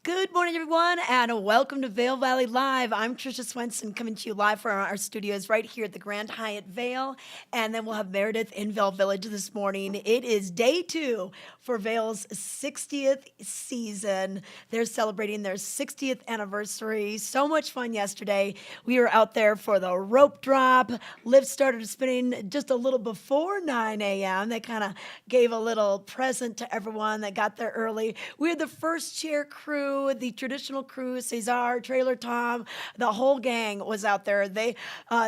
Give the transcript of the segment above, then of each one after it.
Good morning, everyone, and welcome to Vail Valley Live. I'm Trisha Swenson coming to you live from our studios right here at the Grand Hyatt Vail. And then we'll have Meredith in Vail Village this morning. It is day 2 for Vail's 60th season. They're celebrating their 60th anniversary. So much fun yesterday. We were out there for the rope drop. Liv started spinning just a little before 9 a.m. They kind of gave a little present to everyone that got there early. We had the first chair crew, the traditional crew, Cesar, Trailer Tom, the whole gang was out there.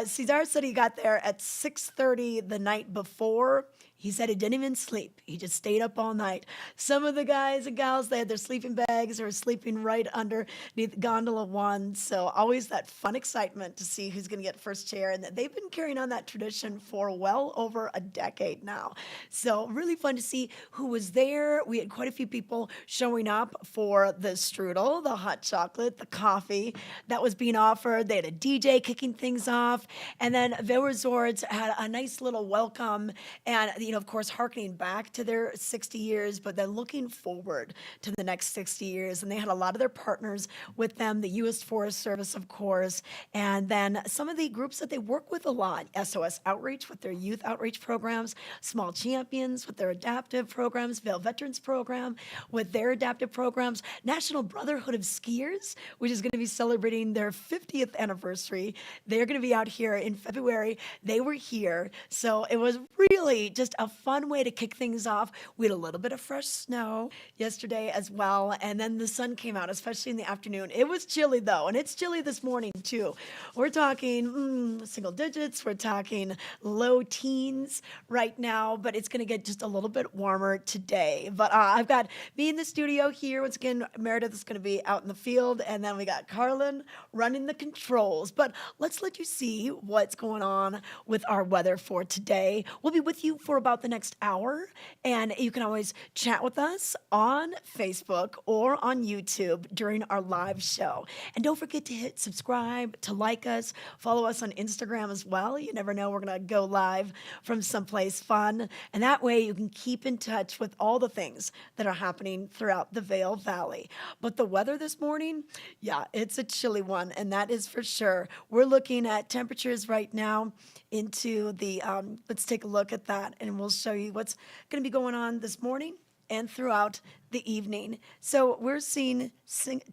Cesar said he got there at 6:30 the night before. He said he didn't even sleep. He just stayed up all night. Some of the guys and gals, they had their sleeping bags. They were sleeping right underneath gondola 1. So always that fun excitement to see who's going to get first chair. And they've been carrying on that tradition for well over a decade now. So really fun to see who was there. We had quite a few people showing up for the strudel, the hot chocolate, the coffee that was being offered. They had a DJ kicking things off. And then Vail Resorts had a nice little welcome and of course, harkening back to their 60 years, but then looking forward to the next 60 years. And they had a lot of their partners with them, the U.S. Forest Service, of course, and then some of the groups that they work with a lot, SOS Outreach with their youth outreach programs, Small Champions with their adaptive programs, Vail Veterans Program with their adaptive programs, National Brotherhood of Skiers, which is going to be celebrating their 50th anniversary. They're going to be out here in February. They were here. So it was really just a fun way to kick things off. We had a little bit of fresh snow yesterday as well, and then the sun came out, especially in the afternoon. It was chilly though, and it's chilly this morning too. We're talking single digits, we're talking low teens right now, but it's going to get just a little bit warmer today. But I've got me in the studio here. Once again, Meredith is going to be out in the field, and then we got Carlin running the controls. But let's let you see what's going on with our weather for today. We'll be with you for about the next hour, and you can always chat with us on Facebook or on YouTube during our live show. And don't forget to hit subscribe, to like us, follow us on Instagram as well. You never know, we're going to go live from someplace fun, and that way you can keep in touch with all the things that are happening throughout the Vail Valley. But the weather this morning, yeah, it's a chilly one, and that is for sure. We're looking at temperatures right now into the, let's take a look at that, and we'll show you what's going to be going on this morning and throughout the evening. So we're seeing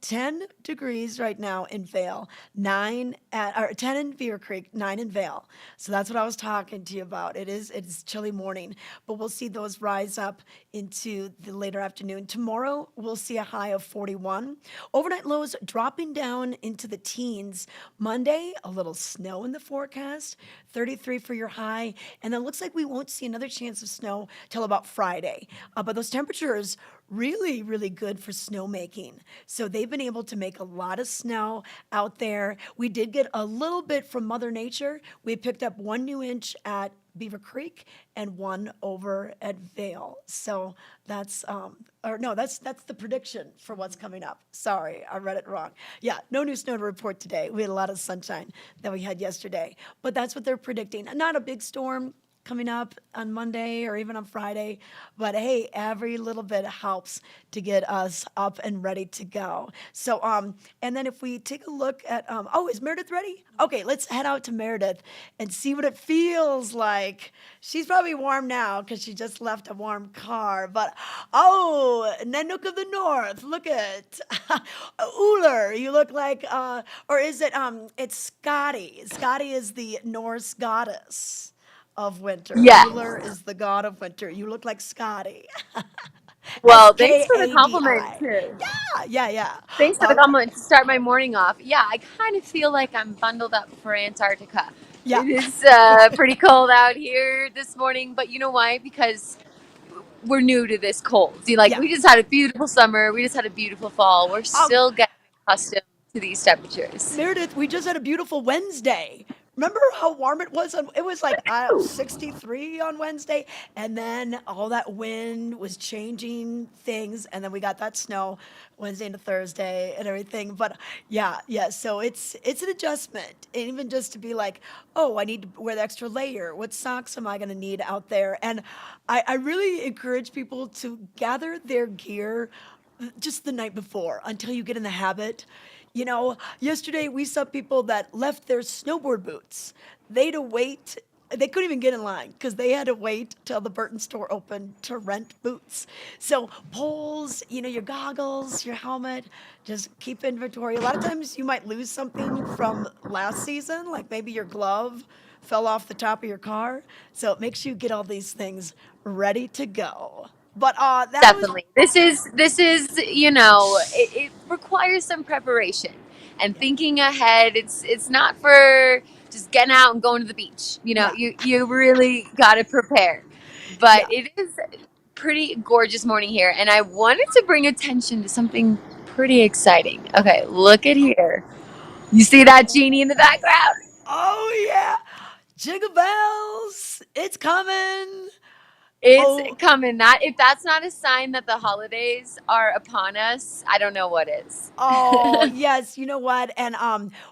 10 degrees right now in Vail, 10 in Beaver Creek, 9 in Vail. So that's what I was talking to you about. It's chilly morning, but we'll see those rise up into the later afternoon. Tomorrow we'll see a high of 41. Overnight lows dropping down into the teens. Monday, a little snow in the forecast, 33 for your high, and then looks like we won't see another chance of snow till about Friday. But those temperatures really, really good for snowmaking. So they've been able to make a lot of snow out there. We did get a little bit from Mother Nature. We picked up 1 new inch at Beaver Creek and 1 over at Vail. So that's the prediction for what's coming up. Sorry, I read it wrong. Yeah, no new snow to report today. We had a lot of sunshine that we had yesterday, but that's what they're predicting. Not a big storm coming up on Monday or even on Friday, but hey, every little bit helps to get us up and ready to go. So, and then if we take a look at, is Meredith ready? Okay, let's head out to Meredith and see what it feels like. She's probably warm now because she just left a warm car, but Nanook of the North, look at Uller, you look like, or is it, it's Scotty. Scotty is the Norse goddess of winter. Yes. Uller is the god of winter. You look like Scotty. Well, thanks for the compliment Skadi. too. Yeah. Thanks for the Well, compliment to start my morning off. Yeah, I kind of feel like I'm bundled up for Antarctica. yeah, It is pretty cold out here this morning, but you know why? Because we're new to this cold. yeah. We just had a beautiful summer. We just had a beautiful fall. We're Um, still getting accustomed to these temperatures. Meredith, we just had a beautiful Wednesday. Remember how warm it was? It was like 63 on Wednesday, and then all that wind was changing things, and then we got that snow Wednesday into Thursday and everything. But yeah. So it's an adjustment, and even just to be like, oh, I need to wear the extra layer. What socks am I going to need out there? And I really encourage people to gather their gear just the night before until you get in the habit. You know, yesterday we saw people that left their snowboard boots. They'd wait. They couldn't even get in line because they had to wait till the Burton store opened to rent boots. So poles, your goggles, your helmet, just keep inventory. A lot of times you might lose something from last season, like maybe your glove fell off the top of your car. So it makes you get all these things ready to go. But that was Definitely. This is, it requires some preparation and yeah, thinking ahead. It's not for just getting out and going to the beach. yeah, You really got to prepare. But yeah. it is pretty gorgeous morning here, and I wanted to bring attention to something pretty exciting. Okay, look at here. You see that genie in the background? Oh yeah, jingle bells! It's coming. It's Oh, coming. That if that's not a sign that the holidays are upon us, I don't know what is. oh yes. You know what? And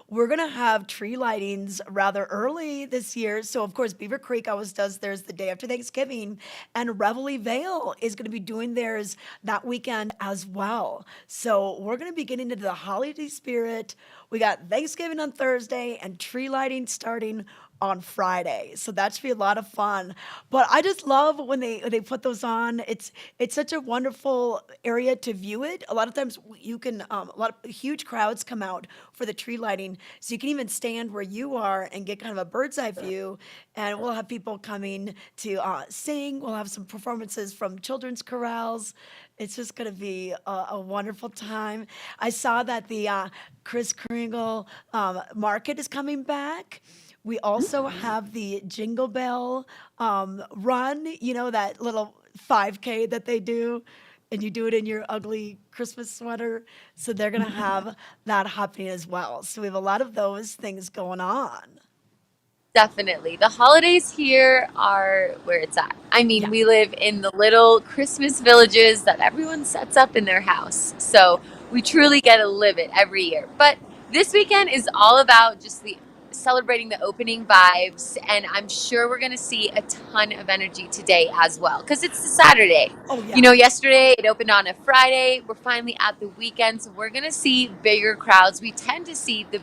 we're gonna have tree lightings rather early this year. So of course, Beaver Creek always does theirs the day after Thanksgiving, and Reveille Vale is gonna be doing theirs that weekend as well. So we're gonna be getting into the holiday spirit. We got Thanksgiving on Thursday and tree lighting starting on Friday. So that should be a lot of fun. But I just love when they put those on. It's such a wonderful area to view it. A lot of times you can a lot of huge crowds come out for the tree lighting. So you can even stand where you are and get kind of a bird's eye view. And we'll have people coming to sing. We'll have some performances from children's chorales. It's just going to be a wonderful time. I saw that the Kris Kringle market is coming back. We also have the Jingle Bell run, that little 5K that they do, and you do it in your ugly Christmas sweater. So they're going to have that happening as well. So we have a lot of those things going on. Definitely. The holidays here are where it's at. I mean, Yeah. we live in the little Christmas villages that everyone sets up in their house. So we truly get to live it every year. But this weekend is all about just the celebrating the opening vibes. And I'm sure we're going to see a ton of energy today as well because it's a Saturday. Oh, yeah. Yesterday it opened on a Friday. We're finally at the weekend. So we're going to see bigger crowds. We tend to see the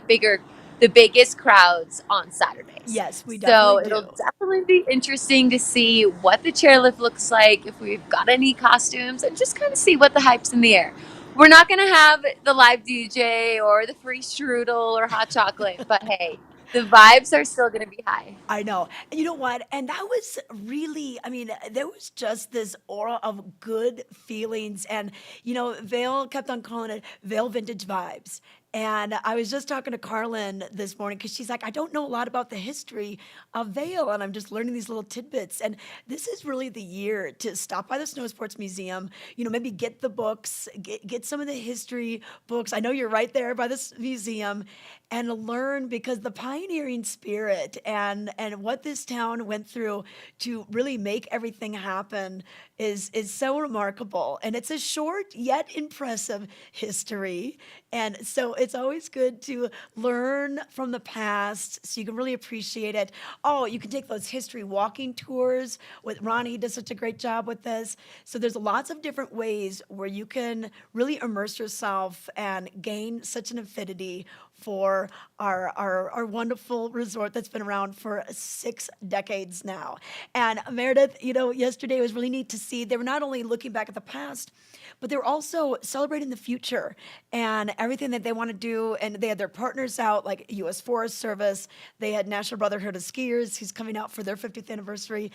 biggest crowds on Saturdays. Yes, we definitely So it'll do. definitely be interesting to see what the chairlift looks like, if we've got any costumes, and just kind of see what the hype's in the air. We're not going to have the live DJ or the free strudel or hot chocolate, but hey, the vibes are still going to be high. I know. And you know what? And that was really, I mean, there was just this aura of good feelings. And, Vail kept on calling it Vail Vintage Vibes. And I was just talking to Carlin this morning because she's like, I don't know a lot about the history of Vail, and I'm just learning these little tidbits. And this is really the year to stop by the Snow Sports Museum, maybe get the books, get some of the history books. I know you're right there by this museum, and learn because the pioneering spirit and what this town went through to really make everything happen is so remarkable. And it's a short yet impressive history. And so it's always good to learn from the past so you can really appreciate it. Oh, you can take those history walking tours with Ronnie. He does such a great job with this. So there's lots of different ways where you can really immerse yourself and gain such an affinity for our wonderful resort that's been around for 6 decades now. And Meredith, yesterday was really neat to see. They were not only looking back at the past, but they were also celebrating the future and everything that they want to do. And they had their partners out, like U.S. Forest Service. They had National Brotherhood of Skiers, who's coming out for their 50th anniversary.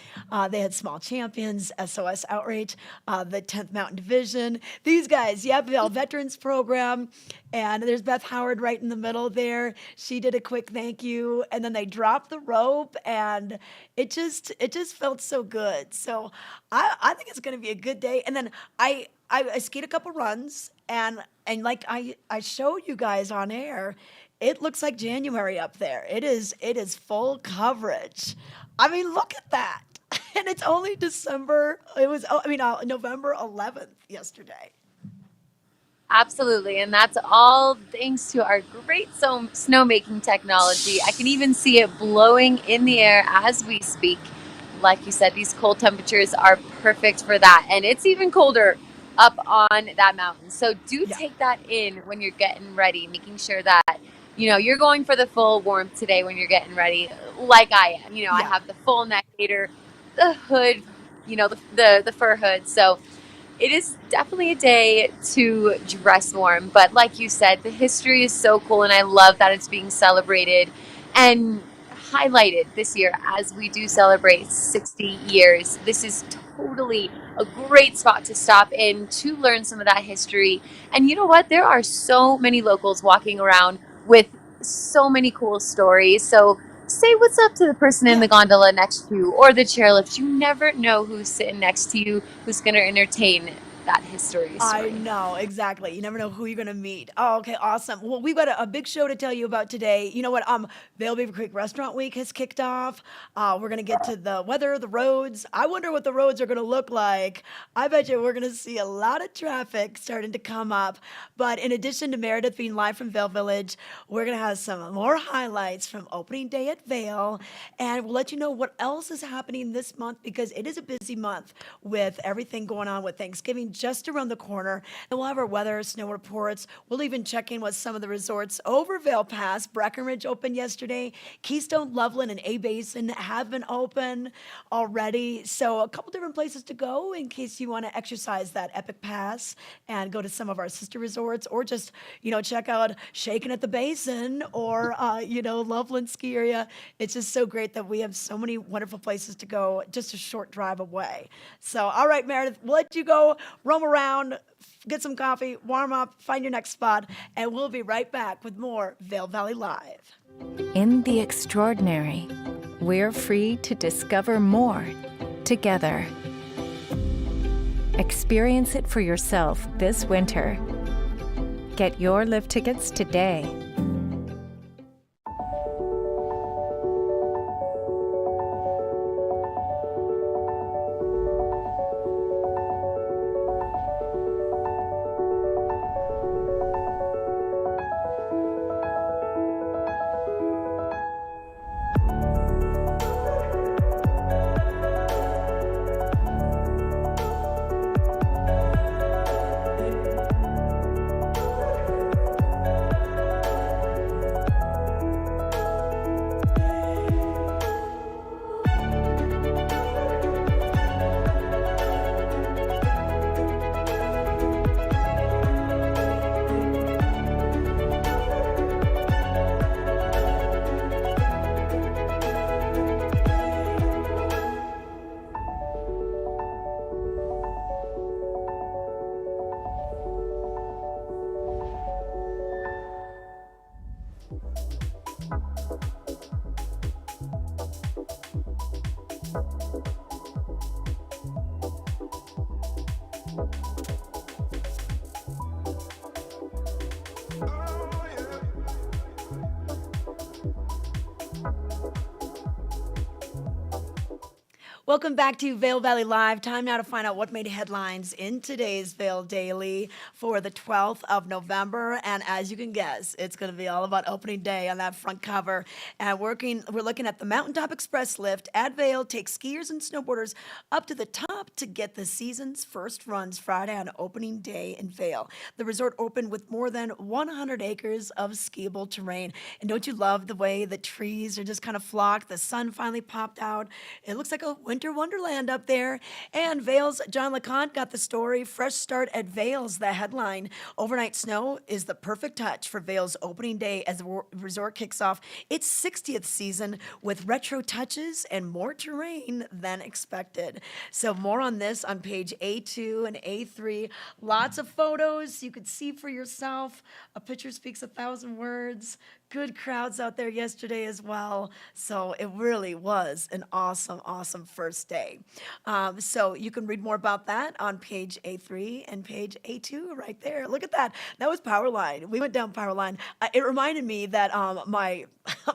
They had Small Champions, SOS Outrage, the 10th Mountain Division. These guys, yep, the Veterans Program. And there's Beth Howard right in the middle there. She did a quick thank you, and then they dropped the rope, and it just felt so good. So I think it's going to be a good day. And then I skied a couple runs, and like I showed you guys on air, it looks like January up there. It is full coverage. I mean, look at that. And it's only December. It was, oh, I mean, November 11th yesterday. Absolutely, and that's all thanks to our great snowmaking technology. I can even see it blowing in the air as we speak. Like you said, these cold temperatures are perfect for that, and it's even colder up on that mountain. So do Yeah. take that in when you're getting ready, making sure that you're going for the full warmth today when you're getting ready, like I am. I Yeah. have the full neck gaiter, the hood, the fur hood. So it is definitely a day to dress warm. But like you said, the history is so cool, and I love that it's being celebrated and highlighted this year as we do celebrate 60 years. This is totally a great spot to stop in to learn some of that history. And you know what? There are so many locals walking around with so many cool stories. So say what's up to the person in Yeah. the gondola next to you or the chairlift. You never know who's sitting next to you who's going to entertain that history I story. know, exactly. You never know who you're gonna meet. Oh, okay, awesome. Well, we've got a big show to tell you about today. You know what? Vail Beaver Creek Restaurant Week has kicked off. We're gonna get to the weather, the roads. I wonder what the roads are gonna look like. I bet you we're gonna see a lot of traffic starting to come up. But in addition to Meredith being live from Vail Village, we're gonna have some more highlights from opening day at Vail, and we'll let you know what else is happening this month because it is a busy month with everything going on with Thanksgiving just around the corner. And we'll have our weather, snow reports. We'll even check in with some of the resorts over Vail Pass. Breckenridge opened yesterday. Keystone, Loveland, and A Basin have been open already. So a couple different places to go in case you want to exercise that Epic Pass and go to some of our sister resorts or just, check out Shaken at the Basin or, Loveland Ski Area. It's just so great that we have so many wonderful places to go just a short drive away. So, all right, Meredith, we'll let you go roam around, get some coffee, warm up, find your next spot, and we'll be right back with more Vail Valley Live. In the extraordinary, we're free to discover more together. Experience it for yourself this winter. Get your lift tickets today. Welcome back to Vail Valley Live. Time now to find out what made headlines in today's Vail Daily for the 12th of November. And as you can guess, it's going to be all about opening day on that front cover. And we're looking at the Mountaintop Express lift at Vail takes skiers and snowboarders up to the top to get the season's first runs Friday on opening day in Vail. The resort opened with more than 100 acres of skiable terrain. And don't you love the way the trees are just kind of flocked? The sun finally popped out. It looks like a winter wonderland up there. And Vail's John LeConte got the story. Fresh start at Vail's, the headline. Overnight snow is the perfect touch for Vail's opening day as the resort kicks off its 60th season with retro touches and more terrain than expected. So more on this on page A2 and A3. Lots of photos you could see for yourself. A picture speaks 1,000 words. Good crowds out there yesterday as well. So it really was an awesome, awesome first day. So you can read more about that on page A3 and page A2 right there. Look at that. That was Powerline. We went down Powerline. It reminded me that my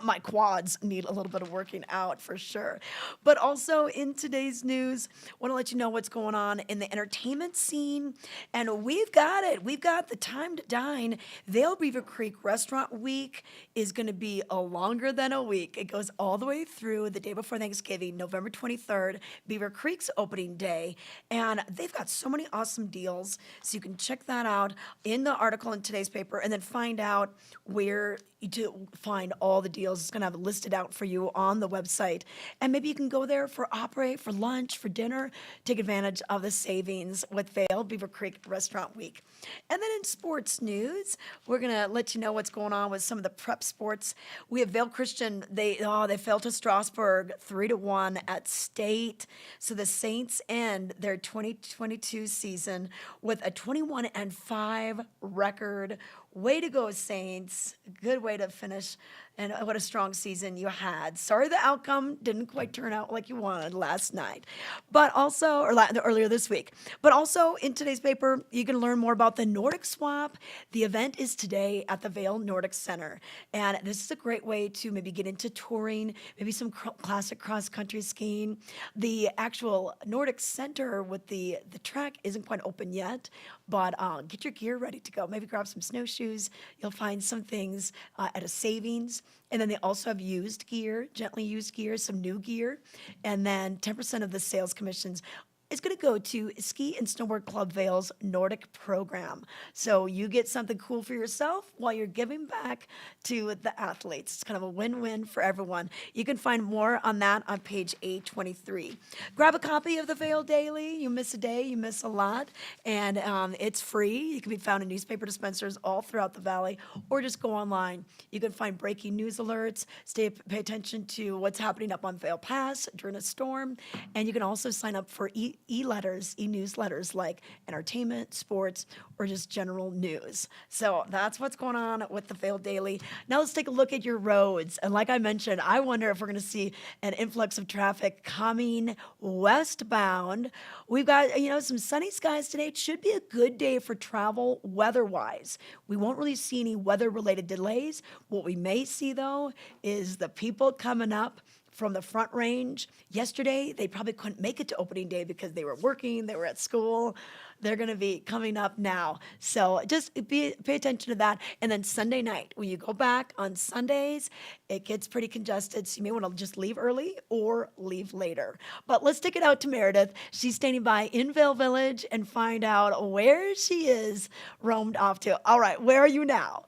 my quads need a little bit of working out for sure. But also in today's news, want to let you know what's going on in the entertainment scene. And we've got it. We've got the time to dine. Vail Beaver Creek Restaurant Week is going to be a longer than a week. It goes all the way through the day before Thanksgiving, November 23rd. 23rd, Beaver Creek's opening day. And they've got so many awesome deals. So you can check that out in the article in today's paper and then find out where to find all the deals. It's going to have it listed out for you on the website. And maybe you can go there for opera, for lunch, for dinner, take advantage of the savings with Vail Beaver Creek Restaurant Week. And then in sports news, we're going to let you know what's going on with some of the prep sports. We have Vail Christian. They fell to Strasburg 3-1 at state. So the Saints end their 2022 season with a 21-5 record. Way to go, Saints. Good way to finish. And what a strong season you had. Sorry the outcome didn't quite turn out like you wanted last night, but also, earlier this week. But also in today's paper, you can learn more about the Nordic Swap. The event is today at the Vail Nordic Center. And this is a great way to maybe get into touring, maybe some classic cross-country skiing. The actual Nordic Center with the track isn't quite open yet, but get your gear ready to go. Maybe grab some snowshoes. You'll find some things at a savings. And then they also have used gear, gently used gear, some new gear. And then 10% of the sales commissions is going to go to Ski and Snowboard Club Vail's Nordic program. So you get something cool for yourself while you're giving back to the athletes. It's kind of a win-win for everyone. You can find more on that on page 823. Grab a copy of the Vail Daily. You miss a day, you miss a lot. And it's free. You can be found in newspaper dispensers all throughout the valley, or just go online. You can find breaking news alerts, pay attention to what's happening up on Vail Pass during a storm, and you can also sign up for e-letters, e-newsletters like entertainment, sports, or just general news. So that's what's going on with the Vail Daily. Now let's take a look at your roads. And like I mentioned, I wonder if we're going to see an influx of traffic coming westbound. We've got, some sunny skies today. It should be a good day for travel weather-wise. We won't really see any weather-related delays. What we may see, though, is the people coming up from the Front Range. Yesterday, they probably couldn't make it to opening day because they were working, they were at school. They're going to be coming up now. So just pay attention to that. And then Sunday night, when you go back on Sundays, it gets pretty congested. So you may want to just leave early or leave later. But let's take it out to Meredith. She's standing by in Vail Village and find out where she is roamed off to. All right, where are you now?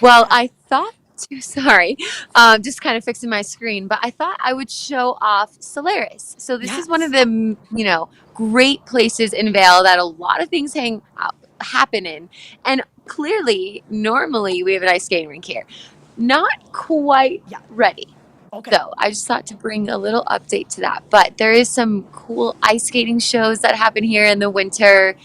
Well, I thought to, sorry, just kind of fixing my screen, but I thought I would show off Solaris. So this is one of Yes. the, great places in Vail that a lot of things happen in. And clearly, normally we have an ice skating rink here. Not quite Yeah. ready. Okay. So I just thought to bring a little update to that. But there is some cool ice skating shows that happen here in the winter.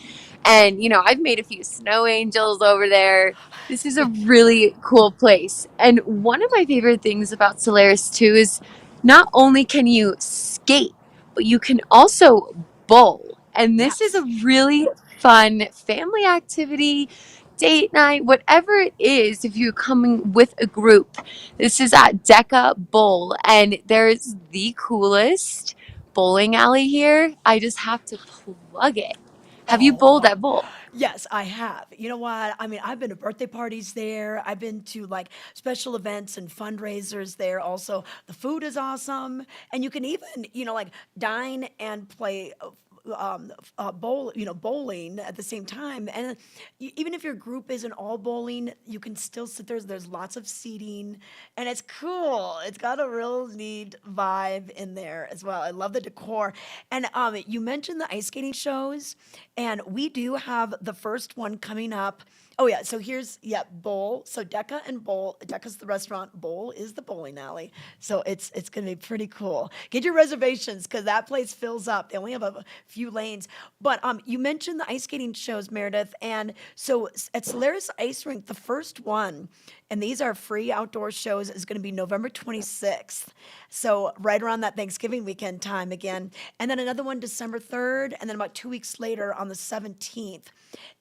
And, I've made a few snow angels over there. This is a really cool place. And one of my favorite things about Solaris, too, is not only can you skate, but you can also bowl. And this is a Yes. really fun family activity, date night, whatever it is, if you're coming with a group. This is at Deca Bowl, and there's the coolest bowling alley here. I just have to plug it. Have you bowled Oh, at Bowl? yes, I have. You know what? I mean, I've been to birthday parties there. I've been to like special events and fundraisers there. Also, the food is awesome, and you can even, like dine and play bowling at the same time. And even if your group isn't all bowling, you can still sit there. There's lots of seating, and it's cool. It's got a real neat vibe in there as well. I love the decor. And you mentioned the ice skating shows, and we do have the first one coming up. Oh yeah, so here's Bowl. So Deca and Bowl. Deca's the restaurant. Bowl is the bowling alley. So it's gonna be pretty cool. Get your reservations because that place fills up. They only have a few lanes. But you mentioned the ice skating shows, Meredith, and so at Solaris Ice Rink, the first one, and these are free outdoor shows, is going to be November 26th. So right around that Thanksgiving weekend time again, and then another one December 3rd, and then about 2 weeks later on the 17th.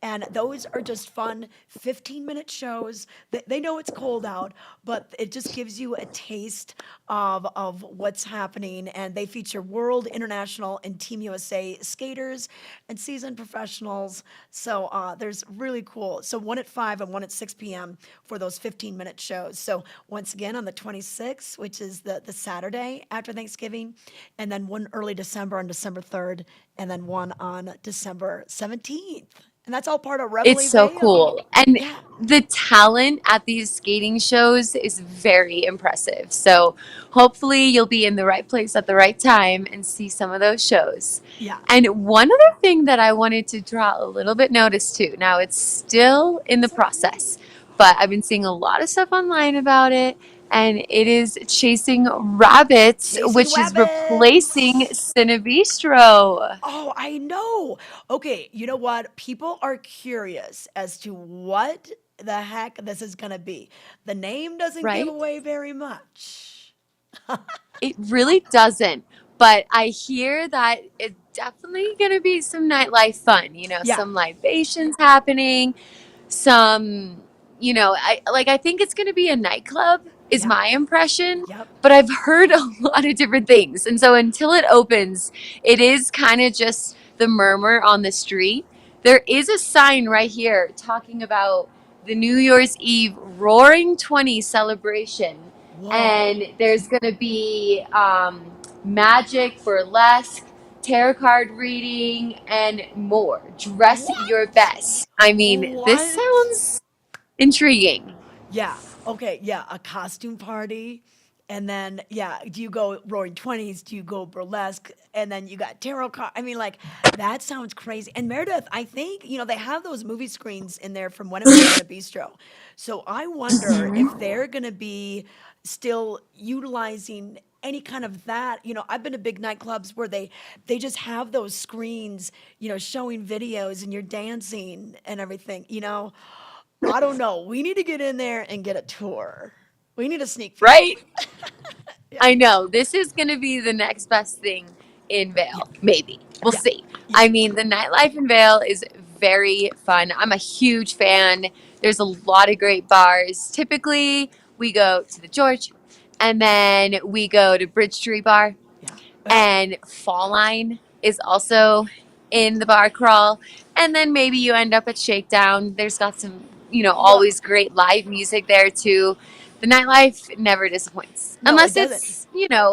And those are just fun 15-minute shows. They know it's cold out, but it just gives you a taste of what's happening. And they feature world, international, and Team USA skaters and seasoned professionals. So there's really cool. So one at 5 and one at 6 p.m. for those 15-minute shows. So once again on the 26th, which is the Saturday after Thanksgiving, and then one early December on December 3rd, and then one on December 17th. And that's all part of It's Reveille so Vale. cool. And Yeah, the talent at these skating shows is very impressive. So hopefully you'll be in the right place at the right time and see some of those shows. yeah. And one other thing that I wanted to draw a little bit notice to. Now it's still in the It's okay. process, but I've been seeing a lot of stuff online about it. And it is Chasing Rabbits, Chasing which is replacing rabbits. Cinebistro. Oh, I know. Okay, you know what? People are curious as to what the heck this is going to be. The name doesn't give Right? away very much. It really doesn't. But I hear that it's definitely going to be some nightlife fun, Yeah, some libations happening, some, I think it's going to be a nightclub, is yeah, my impression. yep. But I've heard a lot of different things. And so until it opens, it is kind of just the murmur on the street. There is a sign right here talking about the New Year's Eve Roaring 20 celebration. Whoa. And there's going to be magic, burlesque, tarot card reading, and more. Dress your What? best. I mean, this What? sounds intriguing, Yeah. Okay. Yeah. A costume party. And then, yeah, do you go roaring 20s? Do you go burlesque? And then you got tarot card. I mean, like, that sounds crazy. And Meredith, I think, they have those movie screens in there from when it was Cinebistro. So I wonder if they're going to be still utilizing any kind of that. I've been to big nightclubs where they just have those screens, showing videos and you're dancing and everything. I don't know. We need to get in there and get a tour. We need a sneak peek. right? Yeah. I know. This is going to be the next best thing in Yeah. Vail. Maybe. We'll Yeah. see. Yeah. I mean, the nightlife in Vail is very fun. I'm a huge fan. There's a lot of great bars. Typically, we go to the George and then we go to Bridge Street Bar. Yeah. Yeah. And Fall Line is also in the bar crawl. And then maybe you end up at Shakedown. There's got some, Right. always great live music there too. The nightlife never disappoints. No, it doesn't.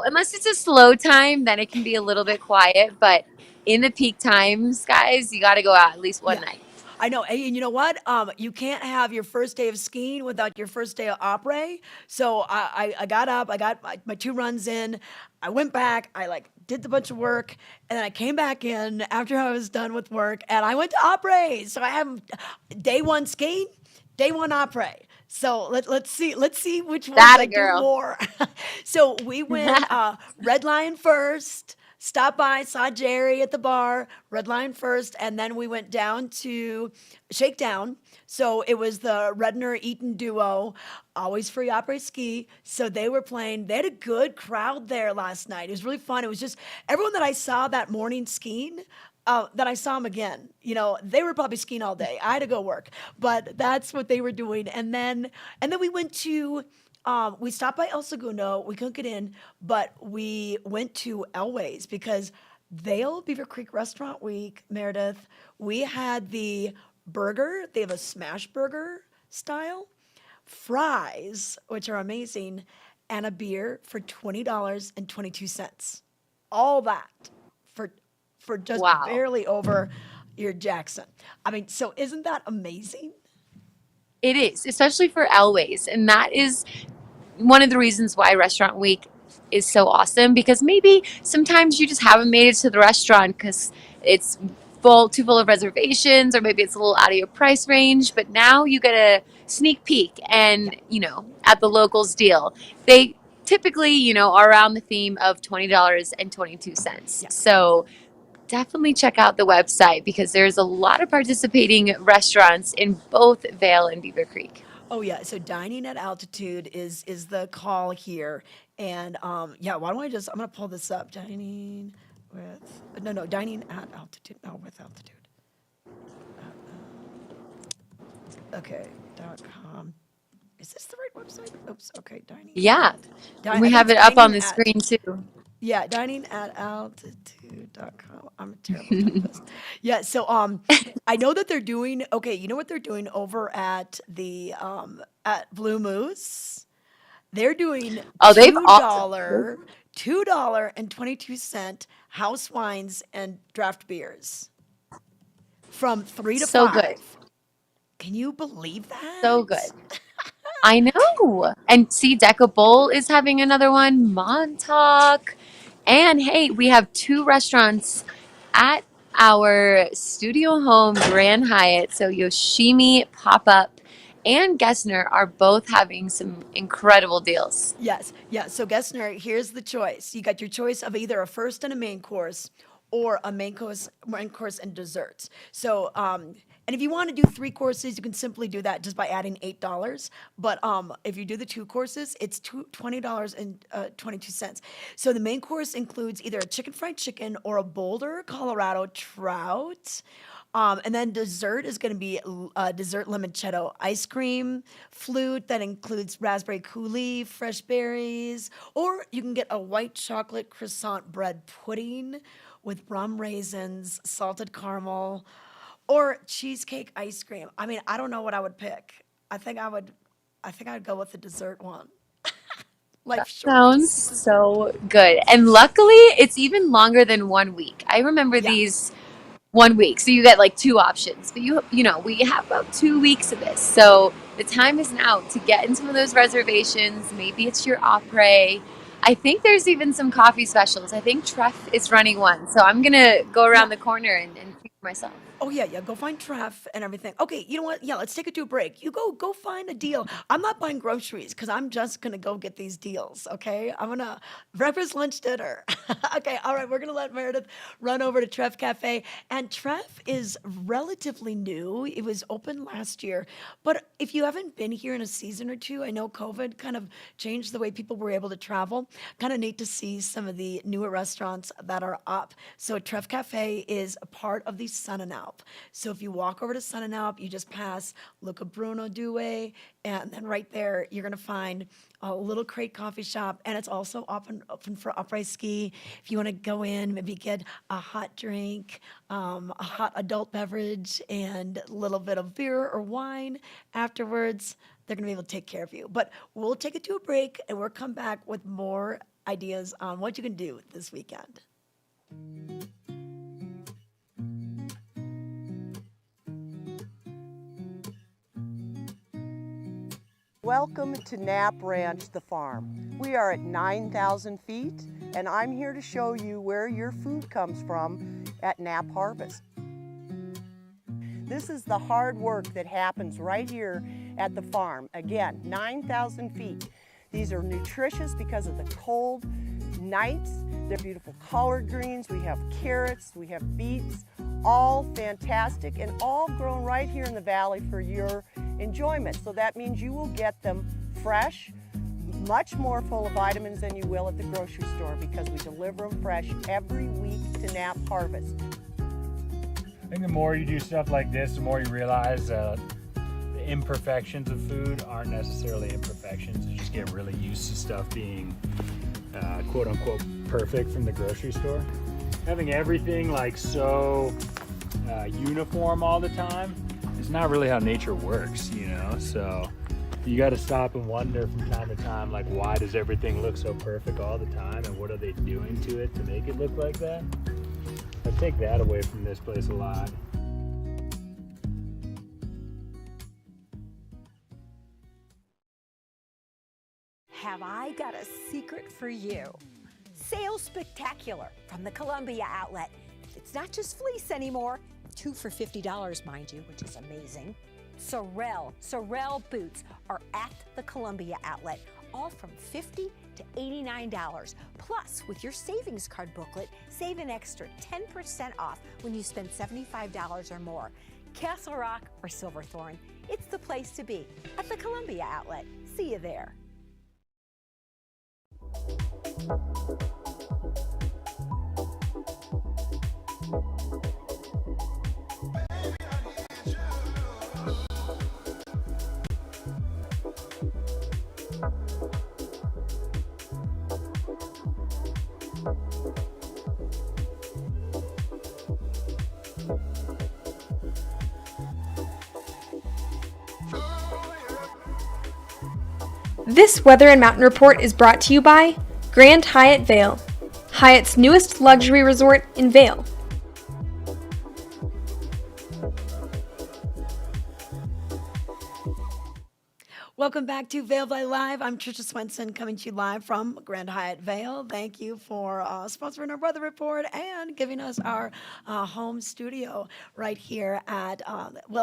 Unless it's a slow time, then it can be a little bit quiet. But in the peak times, guys, you got to go out at least one Yeah. night. I know. And you know what? You can't have your first day of skiing without your first day of opera. So I got up, I got my 2 runs in, I went back, I like did the bunch of work, and then I came back in after I was done with work, and I went to opera. So I have day one skiing, day one opera. So let's see which ones That I a do girl. more. So we went Red Lion first. Stopped by, saw Jerry at the bar, Red Lion first, and then we went down to Shakedown. So it was the Redner Eaton duo, always free opera ski. So they were playing. They had a good crowd there last night. It was really fun. It was just everyone that I saw that morning skiing. That I saw them again. They were probably skiing all day. I had to go work, but that's what they were doing. And then we went to we stopped by El Segundo. We couldn't get in, but we went to Elway's because Vail Beaver Creek Restaurant Week, Meredith, we had the burger. They have a smash burger style, fries, which are amazing, and a beer for $20.22. All that for just Wow. barely over your Jackson. I mean, so isn't that amazing? It is, especially for Elways. And that is one of the reasons why Restaurant Week is so awesome, because maybe sometimes you just haven't made it to the restaurant because it's too full of reservations, or maybe it's a little out of your price range. But now you get a sneak peek, Yeah, and at the locals deal, they typically are around the theme of $20.22. yeah. So definitely check out the website because there's a lot of participating restaurants in both Vail and Beaver Creek. Oh yeah, so dining at altitude is the call here, and yeah. Why don't I just? I'm gonna pull this up. Dining with no dining at altitude. No, with altitude. Okay, .com. Is this the right website? Oops. Okay, dining Yeah. at. And I we think have it's it up on dining the at. screen too. Yeah, dining at altitude.com. I'm a terrible typist. Yeah, so I know that they're doing okay, you know what they're doing over at Blue Moose? They're doing Oh, they've also $2.22 house wines and draft beers from 3 to so good. 5. Can you believe So that? good. I know. And see, Deca Bowl is having another one, Montauk. And hey, we have two restaurants at our studio home, Grand Hyatt. So Yoshimi Pop Up and Gessner are both having some incredible deals. Yes, yeah. So Gessner, here's the choice. You got your choice of either a first and a main course, or a main course and desserts. So, and if you want to do 3 courses, you can simply do that just by adding $8. But if you do the 2 courses, it's $20.22. So the main course includes either a chicken fried chicken or a Boulder, Colorado trout. And then dessert is going to be dessert limoncello ice cream, flute that includes raspberry coulis, fresh berries, or you can get a white chocolate croissant bread pudding with rum raisins, salted caramel, or cheesecake ice cream. I mean, I don't know what I would pick. I think I'd go with the dessert one. Life short. Sounds so good. And luckily, it's even longer than 1 week. I remember Yeah. these 1 week. So you get like two options. But you know, we have about 2 weeks of this. So the time is now to get in some of those reservations. Maybe it's your après. I think there's even some coffee specials. I think Treff is running one. So I'm gonna go Yeah. around the corner and see for myself. Oh yeah, yeah. Go find Treff and everything. Okay, you know what? Yeah, let's take it to a break. You go find a deal. I'm not buying groceries because I'm just gonna go get these deals. Okay, I'm gonna breakfast, lunch, dinner. Okay, all right. We're gonna let Meredith run over to Treff Cafe, and Treff is relatively new. It was open last year, but if you haven't been here in a season or two, I know COVID kind of changed the way people were able to travel. Kind of neat to see some of the newer restaurants that are up. So Treff Cafe is a part of the Sun and Alp. So if you walk over to Sun and Alp, you just pass Luca Bruno Due, and then right there you're gonna find a little crate coffee shop, and it's also open for upright ski. If you want to go in, maybe get a hot drink, a hot adult beverage, and a little bit of beer or wine afterwards, they're gonna be able to take care of you. But we'll take it to a break, and we'll come back with more ideas on what you can do this weekend. Welcome to Knapp Ranch, the farm. We are at 9,000 feet, and I'm here to show you where your food comes from at Knapp Harvest. This is the hard work that happens right here at the farm. Again, 9,000 feet. These are nutritious because of the cold nights. They're beautiful collard greens. We have carrots, we have beets, all fantastic and all grown right here in the valley for your enjoyment. So that means you will get them fresh, much more full of vitamins than you will at the grocery store because we deliver them fresh every week to Knapp Harvest. I think the more you do stuff like this, the more you realize the imperfections of food aren't necessarily imperfections. You just get really used to stuff being quote unquote perfect from the grocery store. Having everything like so uniform all the time is not really how nature works, you know? So you got to stop and wonder from time to time, like, why does everything look so perfect all the time, and what are they doing to it to make it look like that? I take that away from this place a lot. Have I got a secret for you? Sales Spectacular from the Columbia outlet. It's not just fleece anymore. 2 for $50, mind you, which is amazing. Sorel boots are at the Columbia outlet, all from $50 to $89. Plus, with your savings card booklet, save an extra 10% off when you spend $75 or more. Castle Rock or Silverthorne, it's the place to be at the Columbia outlet. See you there. This Weather and Mountain Report is brought to you by Grand Hyatt Vail, Hyatt's newest luxury resort in Vail. Welcome back to Vail Valley Live. I'm Trisha Swenson coming to you live from Grand Hyatt Vail. Thank you for sponsoring our weather report and giving us our home studio right here at,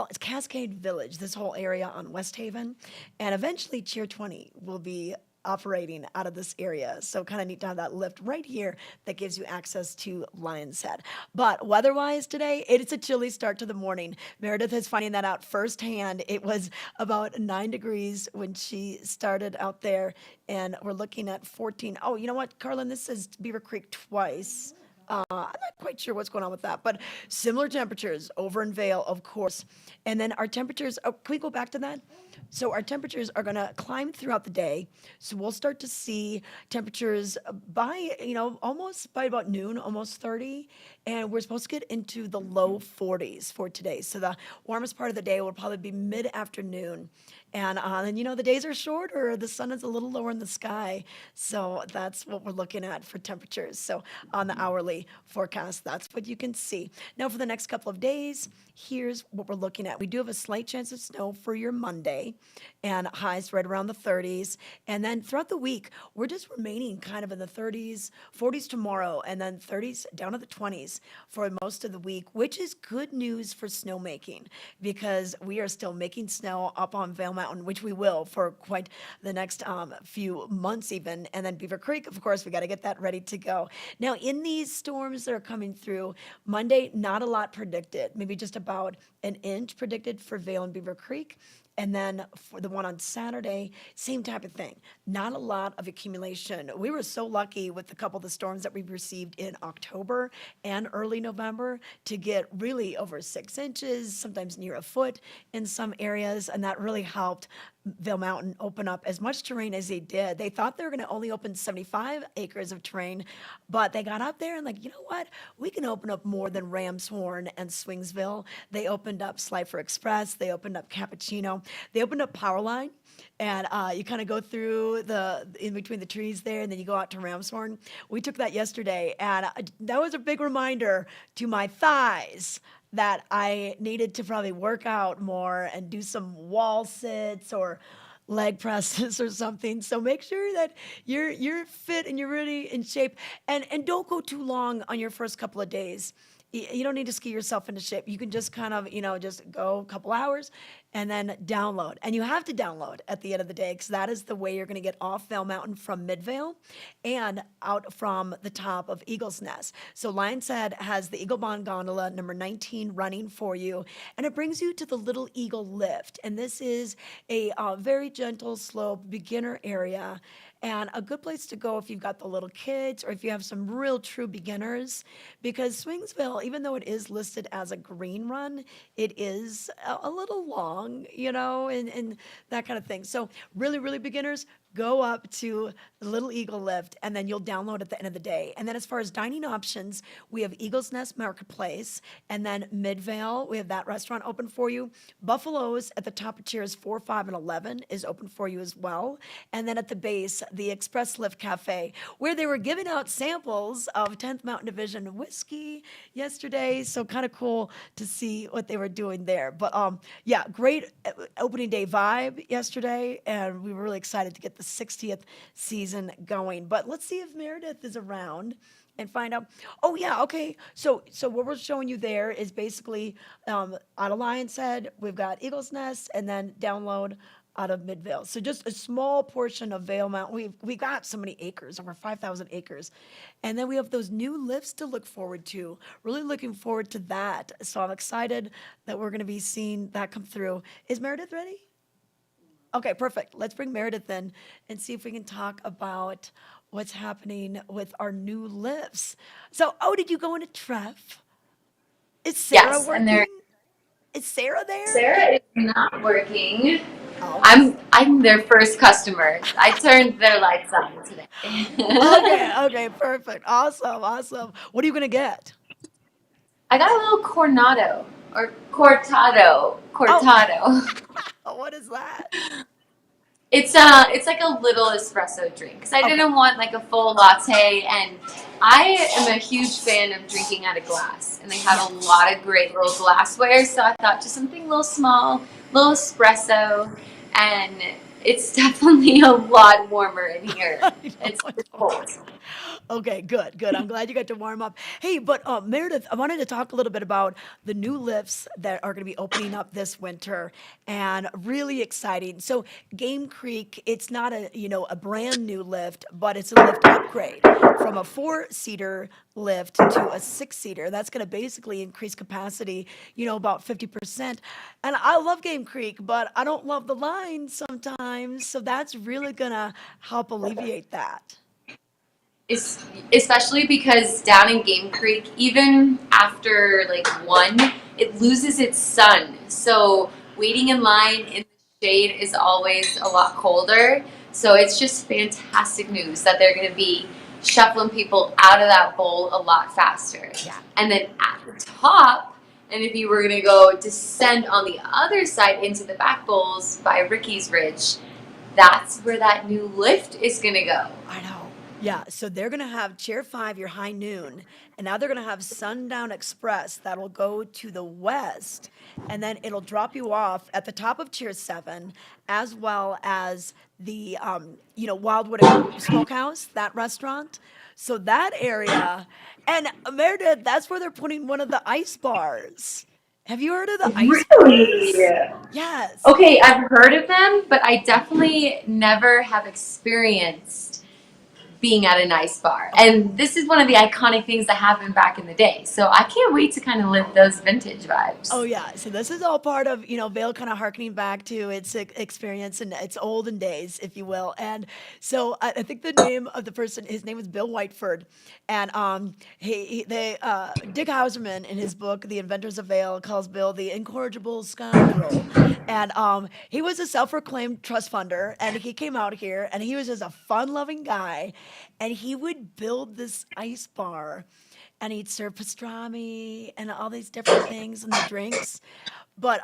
it's Cascade Village, this whole area on West Haven. And eventually Cheer 20 will be operating out of this area. So kind of neat to have that lift right here that gives you access to Lion's Head. But weather-wise today, it's a chilly start to the morning. Meredith is finding that out firsthand. It was about 9 degrees when she started out there, and we're looking at 14. Oh, you know what, Carlin? This says Beaver Creek twice. I'm not quite sure what's going on with that, but similar temperatures over in Vail, of course. And then our temperatures, can we go back to that? So our temperatures are going to climb throughout the day. So we'll start to see temperatures by, almost by about noon, almost 30. And we're supposed to get into the low 40s for today. So the warmest part of the day will probably be mid-afternoon. And then, the days are shorter. The sun is a little lower in the sky. So that's what we're looking at for temperatures. So on the hourly forecast, that's what you can see. Now for the next couple of days, here's what we're looking at. We do have a slight chance of snow for your Monday, and highs right around the 30s. And then throughout the week, we're just remaining kind of in the 30s, 40s tomorrow, and then 30s down to the 20s for most of the week, which is good news for snowmaking because we are still making snow up on Vail Mountain, which we will for quite the next few months even. And then Beaver Creek, of course, we got to get that ready to go. Now, in these storms that are coming through, Monday, not a lot predicted, maybe just about an inch predicted for Vail and Beaver Creek. And then for the one on Saturday, same type of thing. Not a lot of accumulation. We were so lucky with a couple of the storms that we received in October and early November to get really over 6 inches, sometimes near a foot in some areas. And that really helped Vail Mountain open up as much terrain as they did. They thought they were going to only open 75 acres of terrain, but they got up there and you know what? We can open up more than Ramshorn and Swingsville. They opened up Slifer Express. They opened up Cappuccino. They opened up Powerline. And you kind of go through in between the trees there, and then you go out to Ramshorn. We took that yesterday, and that was a big reminder to my thighs that I needed to probably work out more and do some wall sits or leg presses or something. So make sure that you're fit and you're really in shape, and don't go too long on your first couple of days. You don't need to ski yourself into shape. You can just kind of, just go a couple hours and then download. And you have to download at the end of the day because that is the way you're going to get off Vail Mountain from Midvale and out from the top of Eagle's Nest. So Lion's Head has the Eagle Bond Gondola number 19 running for you, and it brings you to the Little Eagle Lift. And this is a very gentle slope beginner area, and a good place to go if you've got the little kids or if you have some real true beginners, because Swingsville, even though it is listed as a green run, it is a little long, and that kind of thing. So really, really beginners, go up to the Little Eagle Lift, and then you'll download at the end of the day. And then as far as dining options, we have Eagle's Nest Marketplace, and then Midvale, we have that restaurant open for you. Buffalo's at the top of tiers 4, 5, and 11 is open for you as well. And then at the base, the Express Lift Cafe, where they were giving out samples of 10th Mountain Division whiskey yesterday. So kind of cool to see what they were doing there. But yeah, great opening day vibe yesterday, and we were really excited to get the 60th season going. But let's see if Meredith is around and find out. Oh yeah, okay. So what we're showing you there is basically out of Lion's Head, we've got Eagle's Nest, and then download out of Midvale. So just a small portion of Vail Mountain. We got so many acres, over 5,000 acres. And then we have those new lifts to look forward to. Really looking forward to that. So I'm excited that we're going to be seeing that come through. Is Meredith ready? Okay, perfect. Let's bring Meredith in and see if we can talk about what's happening with our new lifts. So, did you go into Treff? Is Sarah Yes, working? and Is Sarah there? Sarah is not working. Oh. I'm their first customer. I turned their lights on today. Okay, perfect. Awesome. What are you gonna get? I got a little cornado or cortado. What is that? It's like a little espresso drink because I didn't want like a full latte, and I am a huge fan of drinking out of glass, and they have a lot of great little glassware. So I thought just something a little small, little espresso, and it's definitely a lot warmer in here. It's cold. Okay, good, good. I'm glad you got to warm up. Hey, but Meredith, I wanted to talk a little bit about the new lifts that are going to be opening up this winter, and really exciting. So, Game Creek, it's not a brand new lift, but it's a lift upgrade from a four-seater lift to a six-seater. That's going to basically increase capacity, about 50%. And I love Game Creek, but I don't love the line sometimes. So that's really going to help alleviate that. Especially because down in Game Creek, even after like one, it loses its sun. So waiting in line in the shade is always a lot colder. So it's just fantastic news that they're going to be shuffling people out of that bowl a lot faster. Yeah. And then at the top, and if you were going to go descend on the other side into the back bowls by Ricky's Ridge, that's where that new lift is going to go. I know. Yeah, so they're gonna have Chair 5, your high noon, and now they're gonna have Sundown Express that'll go to the west, and then it'll drop you off at the top of Chair 7, as well as the Wildwood Smokehouse, that restaurant. So that area, and Meredith, that's where they're putting one of the ice bars. Have you heard of the ice Really? bars? Yes. Okay, I've heard of them, but I definitely never have experienced being at an ice bar. And this is one of the iconic things that happened back in the day. So I can't wait to kind of live those vintage vibes. Oh yeah, so this is all part of Vail kind of harkening back to its experience and its olden days, if you will. And so I think the name of the person, his name was Bill Whiteford, and Dick Hauserman in his book The Inventors of Vail calls Bill the incorrigible scoundrel, and he was a self-proclaimed trust funder, and he came out here and he was just a fun-loving guy, and he would build this ice bar and he'd serve pastrami and all these different things and the drinks. But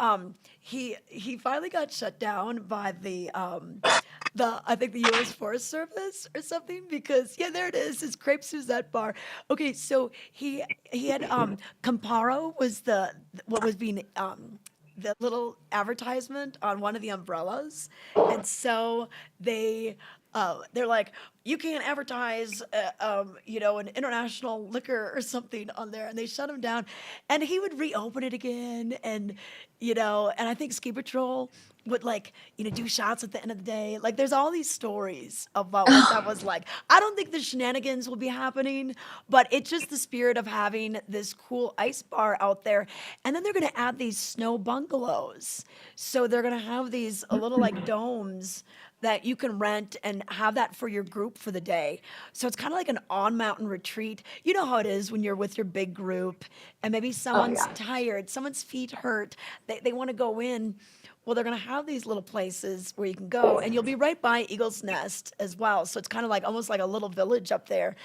he finally got shut down by the I think the U.S. Forest Service or something, because there it is, his Crepe Suzette bar. Okay, so he had Camparo was what was being the little advertisement on one of the umbrellas, and so they're like, you can't advertise, an international liquor or something on there, and they shut him down. And he would reopen it again, and I think Ski Patrol would do shots at the end of the day. Like, there's all these stories about what that was like. I don't think the shenanigans will be happening, but it's just the spirit of having this cool ice bar out there. And then they're going to add these snow bungalows. So they're going to have these little domes that you can rent and have that for your group for the day. So it's kind of like an on-mountain retreat. You know how it is when you're with your big group and maybe someone's tired, someone's feet hurt, they want to go in. Well, they're going to have these little places where you can go, and you'll be right by Eagle's Nest as well. So it's kind of like almost like a little village up there.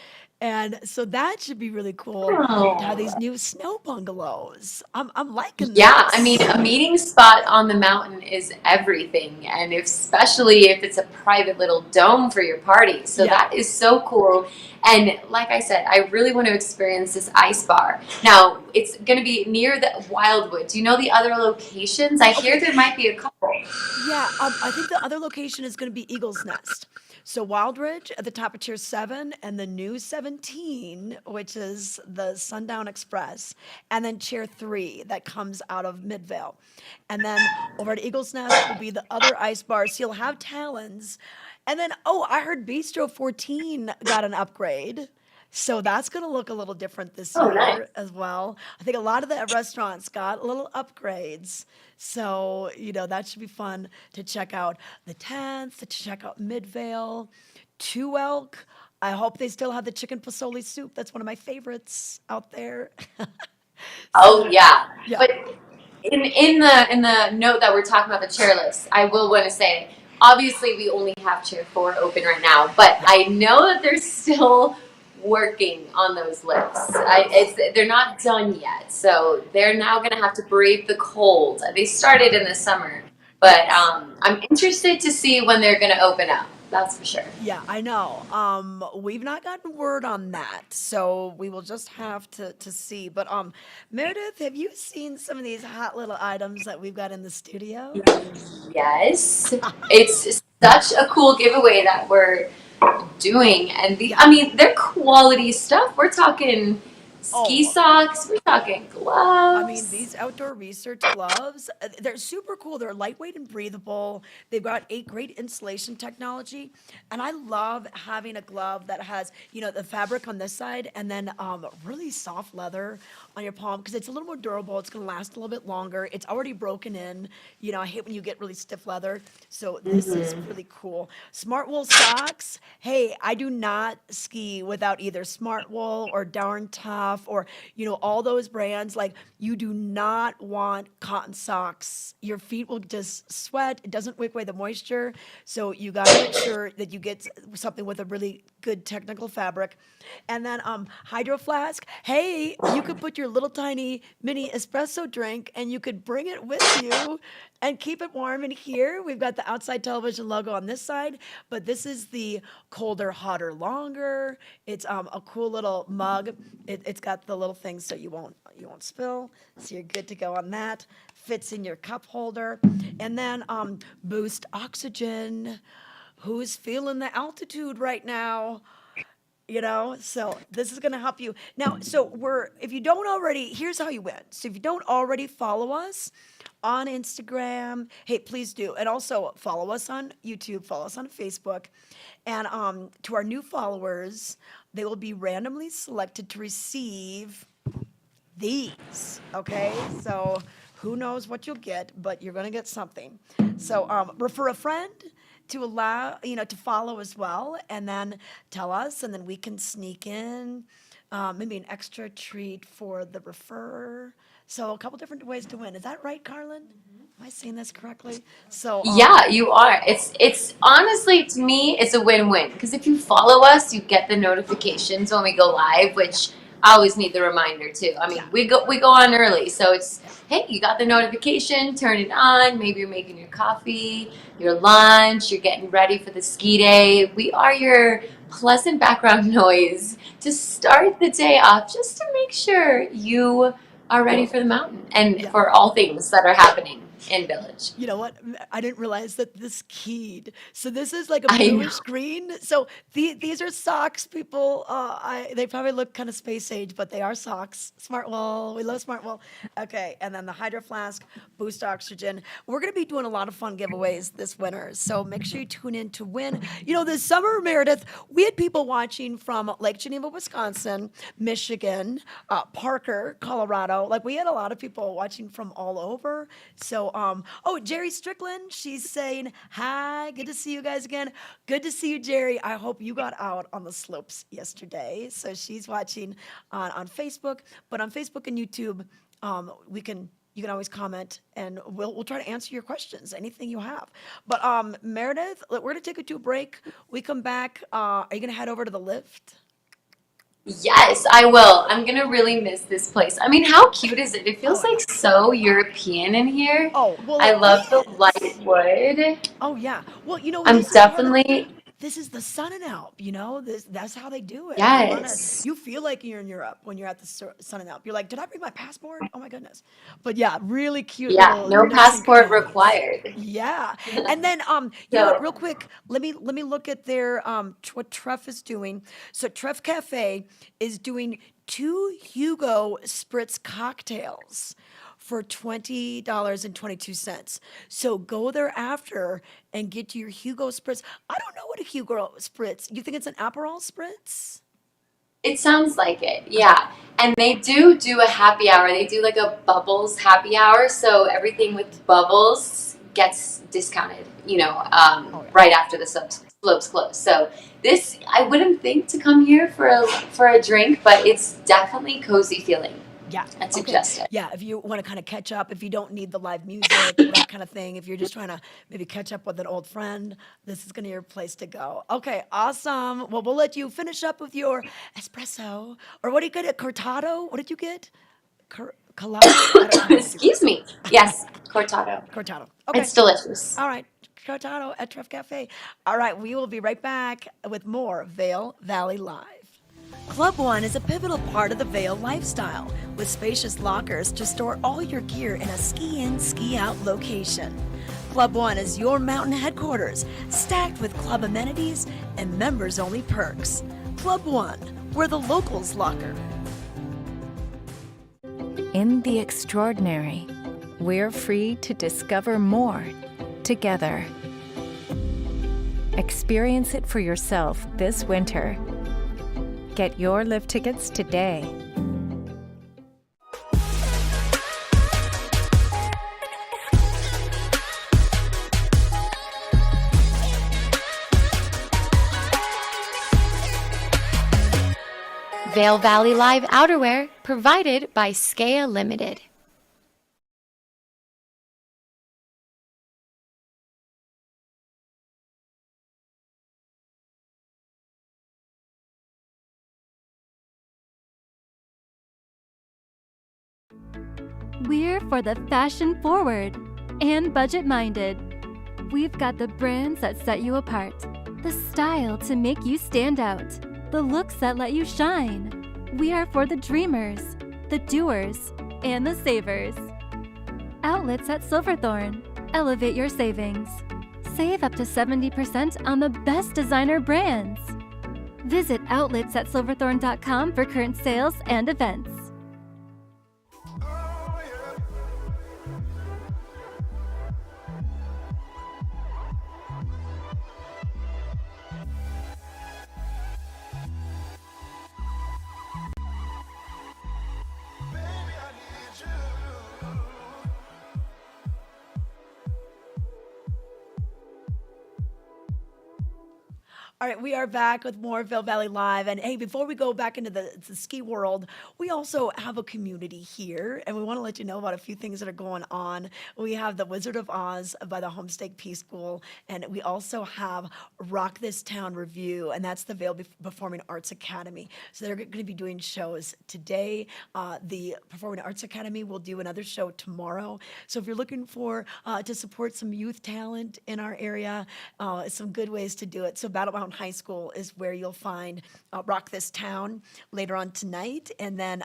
And so that should be really cool to have these new snow bungalows. I'm liking this. Yeah, I mean, a meeting spot on the mountain is everything, and especially if it's a private little dome for your party. So that is so cool. And like I said, I really want to experience this ice bar. Now, it's going to be near the Wildwood. Do you know the other locations? I hear there might be a couple. Yeah, I think the other location is going to be Eagle's Nest. So Wild Ridge at the top of Tier 7, and the new 17, which is the Sundown Express, and then Tier 3 that comes out of Midvale. And then over at Eagle's Nest will be the other ice bar. So you'll have Talons. And then, I heard Bistro 14 got an upgrade. So that's going to look a little different this year as well. I think a lot of the restaurants got little upgrades. So, that should be fun to check out. The 10th, to check out Midvale, Two Elk. I hope they still have the chicken pozole soup. That's one of my favorites out there. Oh yeah. But in the note that we're talking about the chair lifts, I will want to say, obviously we only have Chair 4 open right now, but I know that they're still working on those lifts. They're not done yet, so they're now going to have to brave the cold. They started in the summer, But Yes. I'm interested to see when they're going to open up. That's for sure. Yeah, I know. We've not gotten word on that, so we will just have to see. But Meredith, have you seen some of these hot little items that we've got in the studio? Yes, it's such a cool giveaway that we're doing, and Yeah. I mean, they're quality stuff. We're talking ski Oh, socks, we're talking I mean, gloves. these outdoor research gloves, they're super cool. They're lightweight and breathable. They've got great insulation technology. And I love having a glove that has, the fabric on this side and then really soft leather on your palm because it's a little more durable. It's going to last a little bit longer. It's already broken in. I hate when you get really stiff leather. So this is really cool. Smart wool socks. Hey, I do not ski without either Smart Wool or Darn Tough or, all those brands. Like, you do not want cotton socks. Your feet will just sweat. It doesn't wick away the moisture. So you got to make sure that you get something with a really good technical fabric. And then Hydro Flask. Hey, you could put your little tiny mini espresso drink and you could bring it with you and keep it warm in here. We've got the outside television logo on this side, but this is the colder, hotter, longer. It's a cool little mug. It's got the little things so you won't spill. So you're good to go on that. Fits in your cup holder, and then Boost Oxygen. Who's feeling the altitude right now? So this is going to help you now. So if you don't already, here's how you win. So if you don't already follow us on Instagram, hey, please do. And also follow us on YouTube, follow us on Facebook. And to our new followers, they will be randomly selected to receive these. Okay. So who knows what you'll get, but you're going to get something. So refer a friend to allow, to follow as well, and then tell us, and then we can sneak in maybe an extra treat for the referrer. So a couple different ways to win. Is that right, Carlin? Am I saying this correctly? So, Yeah, you are. It's honestly, to me, it's a win-win because if you follow us, you get the notifications when we go live, yeah, which I always need the reminder too. I yeah, mean, we go on early, so it's hey, you got the notification, turn it on. Maybe you're making your coffee, your lunch, you're getting ready for the ski day. We are your pleasant background noise to start the day off, just to make sure you are ready for the mountain and yeah. for all things that are happening in Village. You know what? I didn't realize that this keyed. So this is like a I know. bluish green. So these are socks, people. They probably look kind of space age, but they are socks. Smart Wool. We love Smart Wool. Okay, and then the Hydro Flask, Boost Oxygen. We're gonna be doing a lot of fun giveaways this winter. So make sure you tune in to win. This summer, Meredith, we had people watching from Lake Geneva, Wisconsin, Michigan, Parker, Colorado. Like, we had a lot of people watching from all over. So oh, Jerry Strickland, she's saying, hi, good to see you guys again. Good to see you, Jerry. I hope you got out on the slopes yesterday. So she's watching on Facebook, but on Facebook and YouTube, you can always comment and we'll try to answer your questions, anything you have. But Meredith, we're gonna take it to a break. We come back. Are you gonna head over to the lift? Yes, I will. I'm gonna really miss this place. I mean, how cute is it? It Oh, feels I like know. so European in here. Oh, well, I it love the is. light wood. Oh yeah. Well, I'm this is part of definitely, this is the sun and Alp, that's how they do it. yes. You feel like you're in Europe when you're at the sun and Alp. You're like, did I bring my passport? Oh my goodness. But yeah, really cute Yeah, little no nooks and passport crannies. required. Yeah. And then you know what, So, real quick, let me look at their what Treff is doing. So Treff Cafe is doing 2 Hugo Spritz cocktails for $20.22. So go there after and get your Hugo Spritz. I don't know what a Hugo Spritz. You think it's an Aperol Spritz? it sounds like it, yeah. And they do a happy hour. They do like a bubbles happy hour, so everything with bubbles gets discounted, Oh yeah. right after the slopes close. So this, I wouldn't think to come here for a drink, but it's definitely cozy feeling. Yeah. I'd Okay. suggest it. Yeah. If you want to kind of catch up, if you don't need the live music, that kind of thing, if you're just trying to maybe catch up with an old friend, this is going to be your place to go. Okay. Awesome. Well, we'll let you finish up with your espresso. Or what do you get? A cortado? What did you get? Colada? I don't know how you do Excuse me. Yes, cortado. cortado. Okay. It's delicious. All right. Cortado at Treff Cafe. All right. We will be right back with more Vail Valley Live. Club One is a pivotal part of the Vail lifestyle, with spacious lockers to store all your gear in a ski in, ski out location. Club One is your mountain headquarters, stacked with club amenities and members only perks. Club One, where the locals locker. In the extraordinary, we're free to discover more together. Experience it for yourself this winter. Get your lift tickets today. Vail Valley Live outerwear provided by Skea Limited. We're for the fashion forward and budget minded. We've got the brands that set you apart, the style to make you stand out, the looks that let you shine. We are for the dreamers, the doers, and the savers. Outlets at Silverthorne. Elevate your savings. Save up to 70% on the best designer brands. Visit outlets@silverthorne.com for current sales and events. All right, we are back with more Vail Valley Live. And hey, before we go back into the ski world, we also have a community here, and we want to let you know about a few things that are going on. We have the Wizard of Oz by the Homestake Peace School, and we also have Rock This Town Review, and that's the Vail Performing Arts Academy. So they're going to be doing shows today. The Performing Arts Academy will do another show tomorrow. So if you're looking for to support some youth talent in our area, some good ways to do it. So Battle Mountain High School is where you'll find Rock This Town later on tonight, and then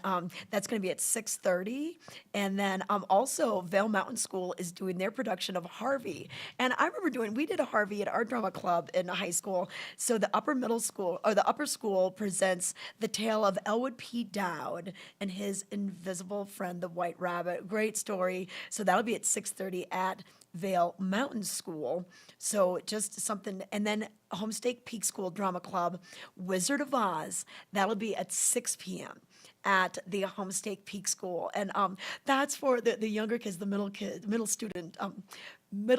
that's going to be at 6:30. And then also Vail Mountain School is doing their production of Harvey. And I remember we did a Harvey at our drama club in high school. So the upper school presents the tale of Elwood P. Dowd and his invisible friend, the White Rabbit. Great story. So that'll be at 6:30 at Vail Mountain School. So just something, and then Homestake Peak School Drama Club, Wizard of Oz, that'll be at 6 p.m. at the Homestake Peak School. And that's for the younger kids, the middle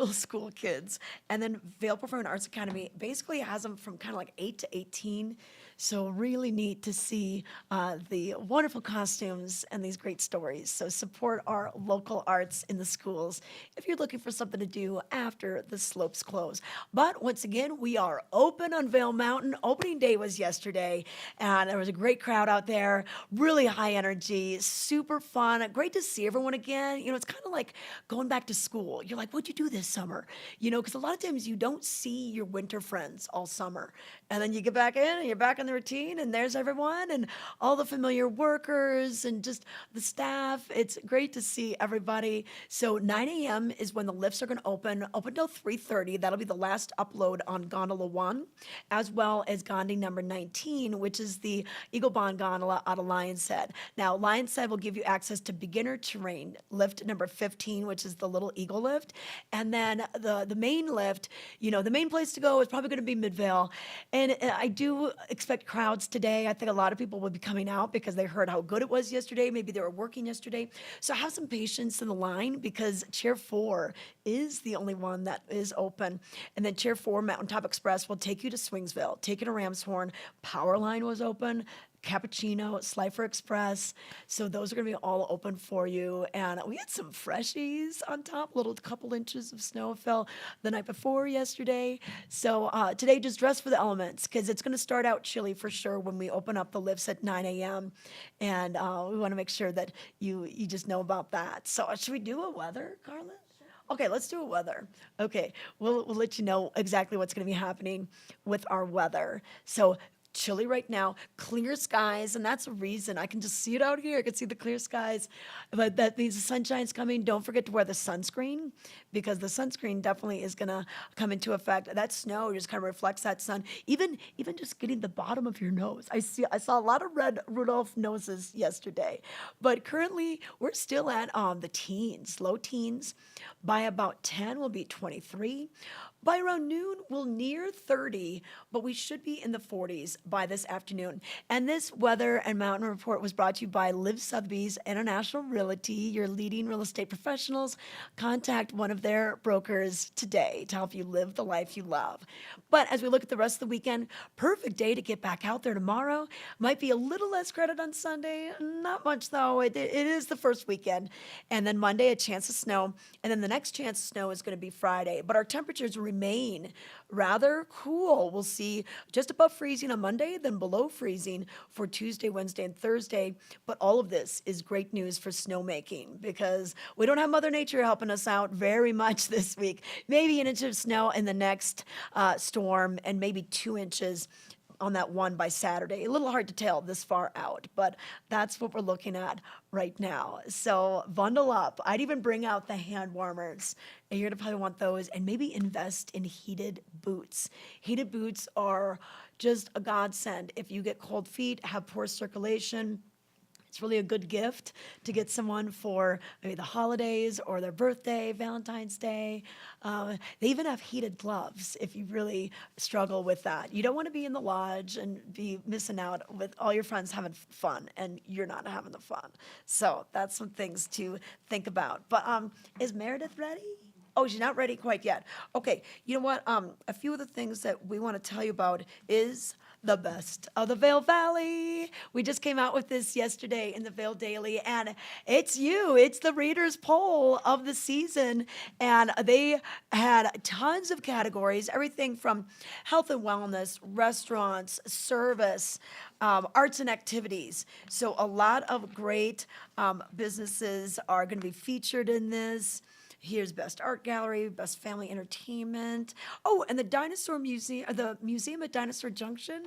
school kids. And then Vail Performing Arts Academy basically has them from kind of like 8 to 18. So really neat to see the wonderful costumes and these great stories. So support our local arts in the schools if you're looking for something to do after the slopes close. But once again, we are open on Vail Mountain. Opening day was yesterday, and there was a great crowd out there, really high energy, super fun. Great to see everyone again. You know, it's kind of like going back to school. You're like, what'd you do this summer? You know, because a lot of times you don't see your winter friends all summer. And then you get back in and you're back in the routine, and there's everyone and all the familiar workers and just the staff. It's great to see everybody. So 9 a.m. is when the lifts are going to open till 3:30. That'll be the last upload on Gondola 1, as well as Gandhi number 19, which is the Eagle Bond Gondola out of Lion's Head. Now, Lion's Head will give you access to beginner terrain, lift number 15, which is the Little Eagle lift. And then the main lift, you know, the main place to go is probably going to be Midvale. And I do expect crowds today. I think a lot of people will be coming out because they heard how good it was yesterday. Maybe they were working yesterday. So have some patience in the line, because Chair 4 is the only one that is open. And then Chair 4, Mountaintop Express, will take you to Swingsville, take you to Ramshorn. Powerline was open. Cappuccino, Slifer Express. So those are going to be all open for you. And we had some freshies on top, little couple inches of snow fell the night before yesterday. So today, just dress for the elements because it's going to start out chilly for sure when we open up the lifts at 9 a.m. And we want to make sure that you just know about that. So should we do a weather, Carla? Okay, let's do a weather. Okay, we'll let you know exactly what's going to be happening with our weather. So chilly right now, clear skies, and that's a reason. I can just see it out here. I can see the clear skies, but that means the sunshine's coming. Don't forget to wear the sunscreen because the sunscreen definitely is gonna come into effect. That snow just kind of reflects that sun. Even just getting the bottom of your nose. I saw a lot of red Rudolph noses yesterday, but currently we're still at the teens, low teens. By about 10, we'll be 23. By around noon, we'll near 30, but we should be in the 40s by this afternoon. And this weather and mountain report was brought to you by Liv Sotheby's International Realty, your leading real estate professionals. Contact one of their brokers today to help you live the life you love. But as we look at the rest of the weekend, perfect day to get back out there tomorrow. Might be a little less credit on Sunday, not much though. It is the first weekend. And then Monday, a chance of snow. And then the next chance of snow is going to be Friday. But our temperatures remain rather cool. We'll see just above freezing on Monday, then below freezing for Tuesday, Wednesday, and Thursday. But all of this is great news for snowmaking because we don't have Mother Nature helping us out very much this week. Maybe an inch of snow in the next storm and maybe 2 inches on that one by Saturday. A little hard to tell this far out, but that's what we're looking at right now. So bundle up. I'd even bring out the hand warmers, and you're gonna probably want those, and maybe invest in heated boots. Heated boots are just a godsend. If you get cold feet, have poor circulation, it's really a good gift to get someone for maybe the holidays or their birthday, Valentine's Day. They even have heated gloves if you really struggle with that. You don't want to be in the lodge and be missing out with all your friends having fun and you're not having the fun. So that's some things to think about. But is Meredith ready? Oh, she's not ready quite yet. Okay, you know what? A few of the things that we want to tell you about is the best of the Vail Valley. We just came out with this yesterday in the Vail Daily, and it's the readers' poll of the season, and they had tons of categories, everything from health and wellness, restaurants, service, arts and activities. So a lot of great businesses are going to be featured in this. Here's Best Art Gallery, Best Family Entertainment. Oh, and the Dinosaur Museum, the Museum at Dinosaur Junction,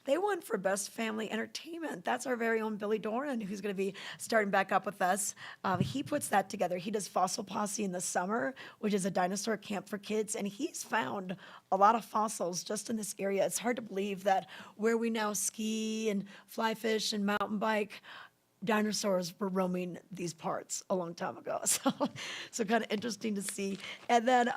they won for Best Family Entertainment. That's our very own Billy Doran, who's going to be starting back up with us. He puts that together. He does Fossil Posse in the summer, which is a dinosaur camp for kids, and he's found a lot of fossils just in this area. It's hard to believe that where we now ski and fly fish and mountain bike, dinosaurs were roaming these parts a long time ago. So kind of interesting to see. And then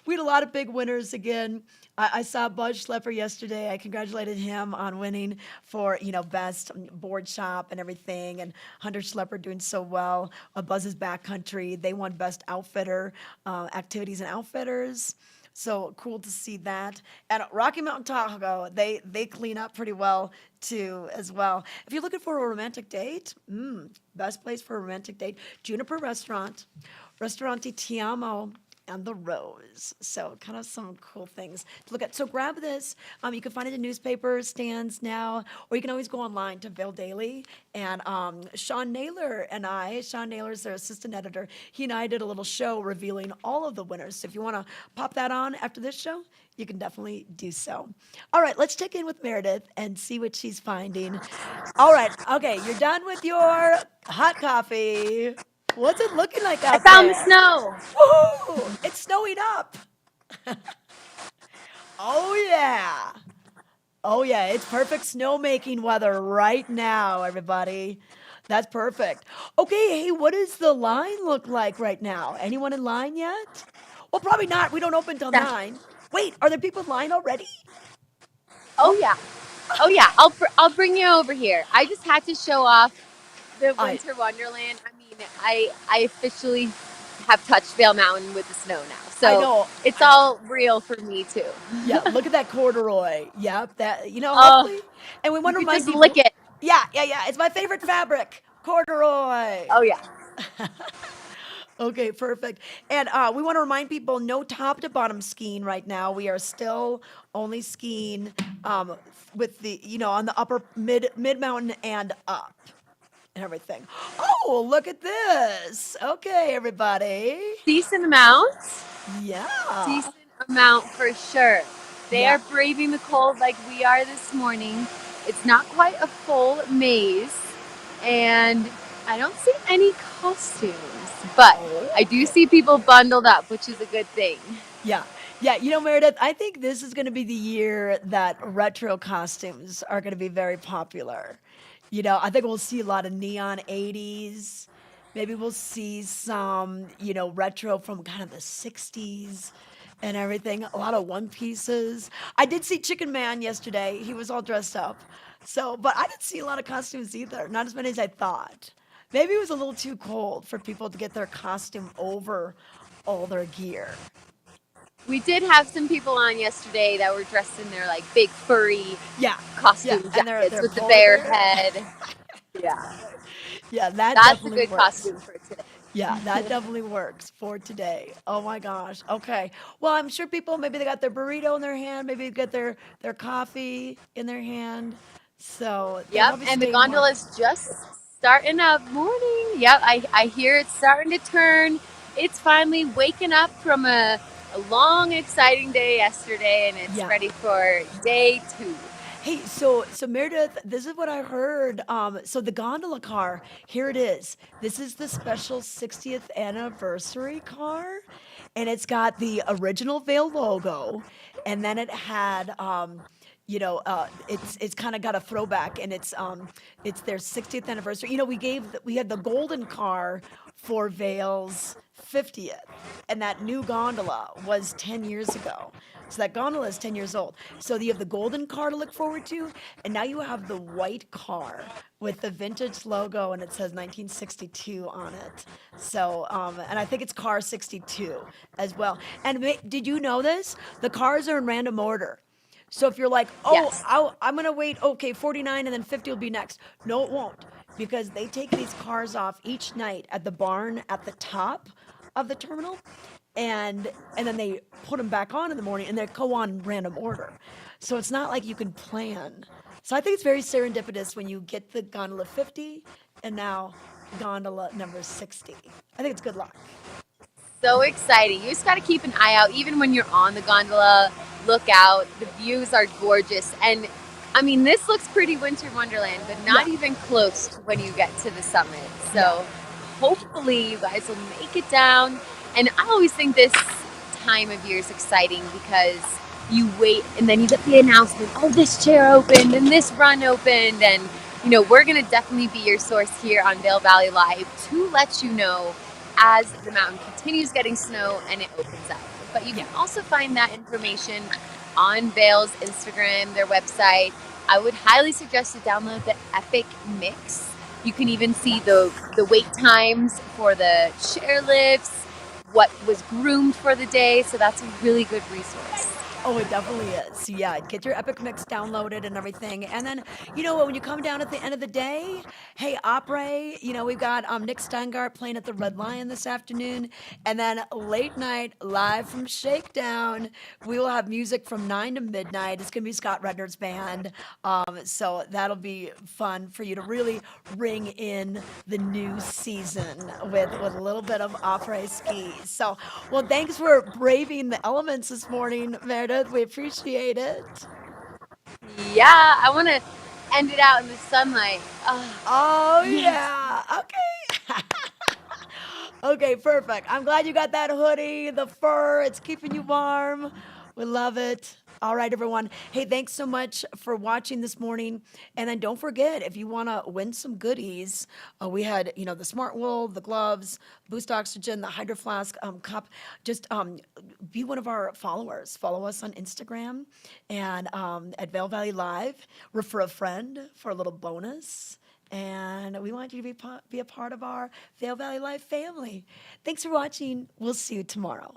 we had a lot of big winners again. I saw Buzz Schlepper yesterday. I congratulated him on winning for, best board shop and everything. And Hunter Schlepper doing so well. Buzz's Backcountry, they won best outfitter, activities and outfitters. So cool to see that. And Rocky Mountain Tahoe, they clean up pretty well too as well. If you're looking for a romantic date, best place for a romantic date, Juniper Restaurant, Ristorante Ti Amo, and The Rose. So kind of some cool things to look at. So grab this. You can find it in newspaper stands now, or you can always go online to Vail Daily. And Sean Naylor's their assistant editor, he and I did a little show revealing all of the winners. So if you want to pop that on after this show, you can definitely do so. All right, let's check in with Meredith and see what she's finding. All right, okay, you're done with your hot coffee. What's it looking like out there? I found the snow. Woohoo! It's snowing up. Oh yeah. Oh yeah, it's perfect snowmaking weather right now, everybody. That's perfect. Okay, hey, what does the line look like right now? Anyone in line yet? Well, probably not. We don't open till 9. Wait, are there people in line already? Oh yeah. I'll bring you over here. I just had to show off the Winter Wonderland. I mean, I officially have touched Vail Mountain with the snow now, so it's all real for me too. Yeah, look at that corduroy. Yep, that hopefully. And we want to You remind just people. lick it. Yeah. It's my favorite fabric, corduroy. Oh yeah. Okay, perfect. And we want to remind people no top to bottom skiing right now. We are still only skiing with the, on the upper mid mountain and up and everything. Oh, look at this. Okay, everybody. Decent amount. Yeah. Decent amount for sure. They Yeah. are braving the cold like we are this morning. It's not quite a full maze, and I don't see any costumes, but I do Okay. see people bundled up, which is a good thing. Yeah. Yeah, Meredith, I think this is going to be the year that retro costumes are going to be very popular. I think we'll see a lot of neon 80s. Maybe we'll see some, retro from kind of the 60s and everything. A lot of one pieces. I did see Chicken Man yesterday. He was all dressed up. So, but I didn't see a lot of costumes either. Not as many as I thought. Maybe it was a little too cold for people to get their costume over all their gear. We did have some people on yesterday that were dressed in their like big furry Yeah, yeah, costume and jackets their with the polar bear bear. head. Yeah, Yeah, that that's a definitely good works. costume for today. Yeah, that definitely works for today. Oh my gosh. Okay. Well, I'm sure people maybe they got their burrito in their hand, maybe they got their coffee in their hand. So they're Yep, probably and the staying warm. gondola's just starting up. Morning. Yep, I hear it's starting to turn. It's finally waking up from a long, exciting day yesterday, and it's Yeah. ready for day two. Hey, so Meredith, this is what I heard. So the gondola car, here it is. This is the special 60th anniversary car, and it's got the original Vail logo, and then it had it's kind of got a throwback, and it's their 60th anniversary. We had the golden car for Vail's 50th, and that new gondola was 10 years ago. So that gondola is 10 years old. So you have the golden car to look forward to, and now you have the white car with the vintage logo, and it says 1962 on it. So, and I think it's car 62 as well. And did you know this? The cars are in random order. So if you're like, oh, Yes. I'm gonna wait, okay, 49 and then 50 will be next. No, it won't, because they take these cars off each night at the barn at the top of the terminal, and then they put them back on in the morning, and they go on in random order. So it's not like you can plan. So I think it's very serendipitous when you get the gondola 50 and now gondola number 60. I think it's good luck. So exciting. You just got to keep an eye out. Even when you're on the gondola, look out. The views are gorgeous. And I mean, this looks pretty winter wonderland, but not Yeah. even close to when you get to the summit. So Yeah. hopefully you guys will make it down. And I always think this time of year is exciting because you wait and then you get the announcement, oh, this chair opened and this run opened. And, we're going to definitely be your source here on Vail Valley Live to let you know as the mountain continues getting snow and it opens up. But you can also find that information on Vail's Instagram, their website. I would highly suggest to download the Epic Mix. You can even see the wait times for the chairlifts, what was groomed for the day. So that's a really good resource. Oh, it definitely is. Yeah, get your Epic Mix downloaded and everything. And then, when you come down at the end of the day, hey, Opry, we've got Nick Steingart playing at the Red Lion this afternoon. And then late night, live from Shakedown, we will have music from 9 to midnight. It's going to be Scott Redner's band. So that'll be fun for you to really ring in the new season with a little bit of Opry skis. So, well, thanks for braving the elements this morning, Meredith. We appreciate it. Yeah, I want to end it out in the sunlight. Oh, Yes. yeah. Okay. Okay, perfect. I'm glad you got that hoodie, the fur. It's keeping you warm. We love it. All right, everyone. Hey, thanks so much for watching this morning. And then don't forget, if you want to win some goodies, we had, the Smart Wool, the gloves, Boost Oxygen, the Hydro Flask cup. Just be one of our followers. Follow us on Instagram and at Vail Valley Live. Refer a friend for a little bonus. And we want you to be a part of our Vail Valley Live family. Thanks for watching. We'll see you tomorrow.